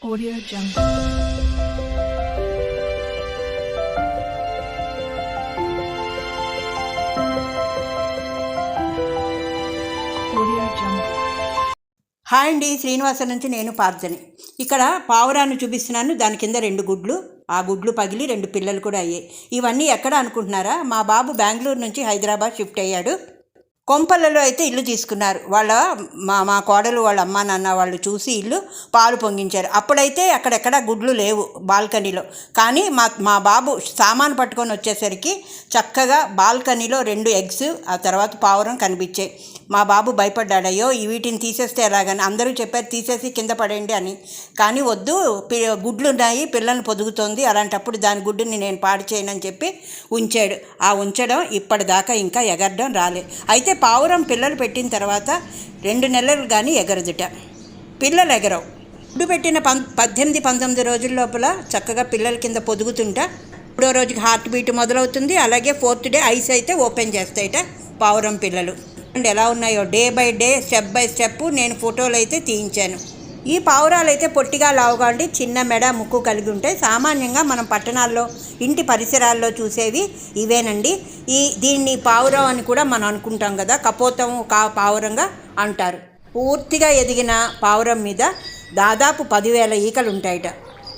Audio Jungle. Audio Jungle. Hi అండి, శ్రీనివాసన్ నుంచి నేను పార్థని. ఇక్కడ పావురాన్ని చూపిస్తున్నాను. దాని కింద 2 గుడ్లు, ఆ గుడ్లు పగిలి 2 పిల్లలు కూడా అయ్యాయి. ఇవన్నీ ఎక్కడ అనుకుంటున్నారా? మా బాబు బెంగళూరు నుంచి హైదరాబాద్ షిఫ్ట్ అయ్యాడు. కొంపలలో అయితే ఇల్లు తీసుకున్నారు. మా కోడలు వాళ్ళ అమ్మ నాన్న వాళ్ళు చూసి ఇల్లు పాలు పొంగించారు. అప్పుడైతే అక్కడెక్కడ గుడ్లు లేవు బాల్కనీలో. కానీ మా బాబు సామాను పట్టుకొని వచ్చేసరికి చక్కగా బాల్కనీలో 2 ఎగ్స్, ఆ తర్వాత పావురం కనిపించాయి. మా బాబు భయపడ్డాడు. అయ్యో వీటిని తీసేస్తే ఎలాగని. అందరూ చెప్పారు తీసేసి కింద పడేయండి అని. కానీ వద్దు, గుడ్లు ఉన్నాయి, పిల్లల్ని పొదుగుతోంది, అలాంటప్పుడు దాని గుడ్డుని నేను పాడు చేయనని చెప్పి ఉంచాడు. ఆ ఉంచడం ఇప్పటిదాకా ఇంకా ఎగరడం రాలే. అయితే పావురం పిల్లలు పెట్టిన తర్వాత 2 నెలలు కానీ ఎగరదుట. పిల్లలు ఎగరవు. గుడ్డు పెట్టిన 18-19 రోజుల లోపల చక్కగా పిల్లల కింద పొదుగుతుంటా. 3వ రోజుకి హార్ట్ బీట్ మొదలవుతుంది. అలాగే 4th డే ఐస్ అయితే ఓపెన్ చేస్తాయిట పావురం పిల్లలు. అండ్ ఎలా ఉన్నాయో day by day, step by step నేను ఫోటోలు అయితే తీయించాను. ఈ పావురాలు అయితే పొట్టిగా లావుగా ఉండి చిన్న మెడ ముక్కు కలిగి ఉంటాయి. సామాన్యంగా మనం పట్టణాల్లో ఇంటి పరిసరాల్లో చూసేవి ఇవేనండి. దీన్ని పావురం అని కూడా మనం అనుకుంటాం కదా, కపోతం పావురంగా అంటారు. పూర్తిగా ఎదిగిన పావురం మీద దాదాపు 10,000 ఈకలు ఉంటాయట.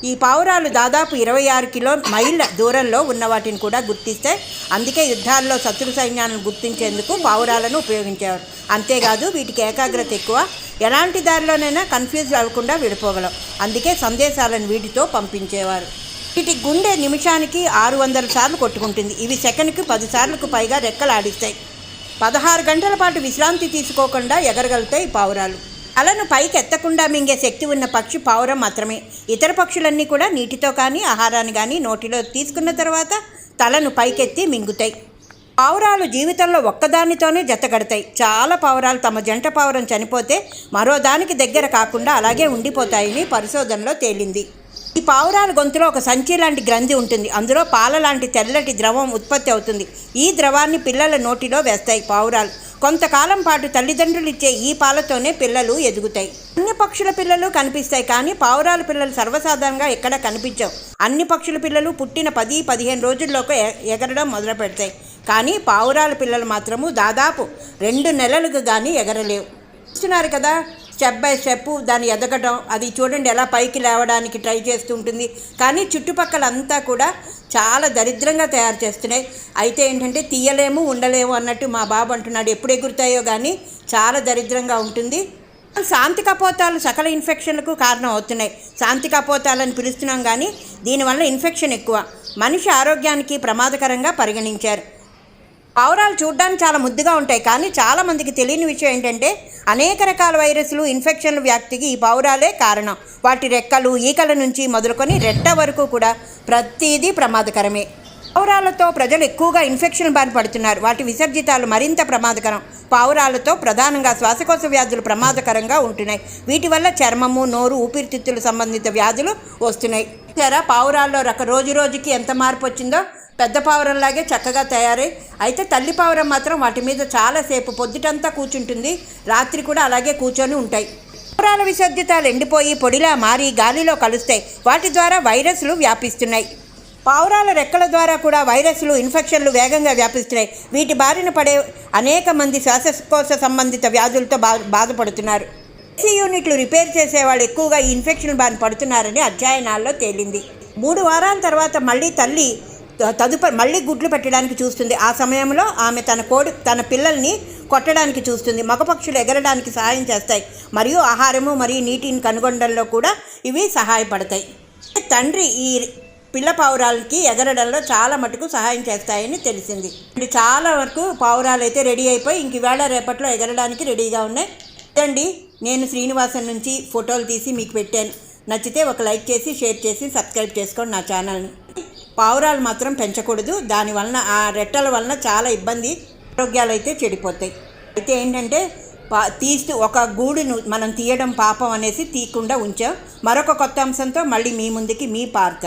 ఈ పావురాలు దాదాపు 26 మైళ్ళ దూరంలో ఉన్న వాటిని కూడా గుర్తిస్తాయి. అందుకే యుద్ధాల్లో శత్రు సైన్యాలను గుర్తించేందుకు పావురాలను ఉపయోగించేవారు. అంతేకాదు వీటికి ఏకాగ్రత ఎక్కువ. ఎలాంటి దారిలోనైనా కన్ఫ్యూజ్ అవ్వకుండా విడిపోగలం. అందుకే సందేశాలను వీటితో పంపించేవారు. వీటి గుండె నిమిషానికి 600 సార్లు కొట్టుకుంటుంది. ఇవి సెకనుకి 10 సార్లకు పైగా రెక్కలు ఆడిస్తాయి. 16 గంటల పాటు విశ్రాంతి తీసుకోకుండా ఎగరగలుగుతాయి ఈ పావురాలు. అలను పైకి ఎత్తకుండా మింగే శక్తి ఉన్న పక్షి పావురం మాత్రమే. ఇతర పక్షులన్నీ కూడా నీటితో కానీ ఆహారాన్ని కానీ నోటిలో తీసుకున్న తర్వాత తలను పైకెత్తి మింగుతాయి. పావురాలు జీవితంలో ఒక్కదానితోనే జతగడతాయి. చాలా పావురాలు తమ జంట పావురం చనిపోతే మరో దానికి దగ్గర కాకుండా అలాగే ఉండిపోతాయని పరిశోధనలో తేలింది. ఈ పావురాల గొంతులో ఒక సంచి లాంటి గ్రంథి ఉంటుంది. అందులో పాల లాంటి తెల్లటి ద్రవం ఉత్పత్తి అవుతుంది. ఈ ద్రవాన్ని పిల్లల నోటిలో వేస్తాయి పావురాలు. కొంతకాలం పాటు తల్లిదండ్రులు ఇచ్చే ఈ పాలతోనే పిల్లలు ఎదుగుతాయి. అన్ని పక్షుల పిల్లలు కనిపిస్తాయి, కానీ పావురాల పిల్లలు సర్వసాధారణంగా ఎక్కడ కనిపించవు. అన్ని పక్షుల పిల్లలు పుట్టిన 10-15 రోజుల్లోకి ఎగరడం మొదలు పెడతాయి. కానీ పావురాల పిల్లలు మాత్రము దాదాపు 2 నెలలకు కానీ ఎగరలేవు. చూస్తున్నారు కదా, స్టెప్ బై స్టెప్ దాన్ని ఎదగడం. అది చూడండి ఎలా పైకి లేవడానికి ట్రై చేస్తూ ఉంటుంది. కానీ చుట్టుపక్కల అంతా కూడా చాలా దరిద్రంగా తయారు చేస్తున్నాయి. అయితే ఏంటంటే తీయలేము ఉండలేము అన్నట్టు మా బాబు అంటున్నాడు. ఎప్పుడు ఎగురుతాయో కానీ చాలా దరిద్రంగా ఉంటుంది. శాంతి కపోతాలు సకల ఇన్ఫెక్షన్లకు కారణం అవుతున్నాయి. శాంతి కపోతాలని పిలుస్తున్నాం, కానీ దీనివల్ల ఇన్ఫెక్షన్ ఎక్కువ, మనిషి ఆరోగ్యానికి ప్రమాదకరంగా పరిగణించారు. పావురాలు చూడడానికి చాలా ముద్దుగా ఉంటాయి, కానీ చాలామందికి తెలియని విషయం ఏంటంటే అనేక రకాల వైరస్లు, ఇన్ఫెక్షన్ల వ్యాప్తికి ఈ పావురాలే కారణం. వాటి రెక్కలు, ఈకల నుంచి మొదలుకొని రెట్ట వరకు కూడా ప్రతిదీ ప్రమాదకరమే. పావురాలతో ప్రజలు ఎక్కువగా ఇన్ఫెక్షన్ బారి పడుతున్నారు. వాటి విసర్జితాలు మరింత ప్రమాదకరం. పావురాలతో ప్రధానంగా శ్వాసకోశ వ్యాధులు ప్రమాదకరంగా ఉంటున్నాయి. వీటి వల్ల చర్మము, నోరు, ఊపిరితిత్తులు సంబంధిత వ్యాధులు వస్తున్నాయి. సరే, పావురాల్లో రోజు రోజుకి ఎంత మార్పు వచ్చిందో. పెద్ద పావురంలాగే చక్కగా తయారై, అయితే తల్లి పావురం మాత్రం వాటి మీద చాలాసేపు పొద్దుటంతా కూర్చుంటుంది, రాత్రి కూడా అలాగే కూర్చొని ఉంటాయి. పావురాల విసర్జితాలు ఎండిపోయి పొడిలా మారి గాలిలో కలుస్తాయి. వాటి ద్వారా వైరస్లు వ్యాపిస్తున్నాయి. పావురాల రెక్కల ద్వారా కూడా వైరస్లు, ఇన్ఫెక్షన్లు వేగంగా వ్యాపిస్తున్నాయి. వీటి బారిన పడే అనేక మంది శ్వాసకోశ సంబంధిత వ్యాధులతో బాధపడుతున్నారు. ఏసీ యూనిట్లు రిపేర్ చేసేవాళ్ళు ఎక్కువగా ఈ ఇన్ఫెక్షన్ బారిన పడుతున్నారని అధ్యయనాల్లో తేలింది. 3 వారాల తర్వాత తల్లి మళ్ళీ గుడ్లు పెట్టడానికి చూస్తుంది. ఆ సమయంలో ఆమె తన పిల్లల్ని కొట్టడానికి చూస్తుంది. మగపక్షులు ఎగరడానికి సహాయం చేస్తాయి, మరియు ఆహారము మరియు నీటిని కనుగొనడంలో కూడా ఇవి సహాయపడతాయి. తండ్రి ఈ పిల్ల పావురాలకి ఎగరడంలో చాలా మటుకు సహాయం చేస్తాయని తెలిసింది. చాలా వరకు పావురాలు అయితే రెడీ అయిపోయి ఇంక ఇవాళ రేపట్లో ఎగరడానికి రెడీగా ఉన్నాయి. అండి, నేను శ్రీనివాసన్ నుంచి ఫోటోలు తీసి మీకు పెట్టాను. నచ్చితే ఒక లైక్ చేసి, షేర్ చేసి, సబ్స్క్రైబ్ చేసుకోండి నా ఛానల్ని. పావురాలు మాత్రం పెంచకూడదు. దానివలన ఆ రెట్టల వలన చాలా ఇబ్బంది, ఆరోగ్యాలు అయితే చెడిపోతాయి. అయితే ఏంటంటే ఒక గూడును మనం తీయడం పాపం అనేసి తీయకుండా ఉంచాం. మరొక కొత్త అంశంతో మళ్ళీ మీ ముందుకి మీ పార్థ.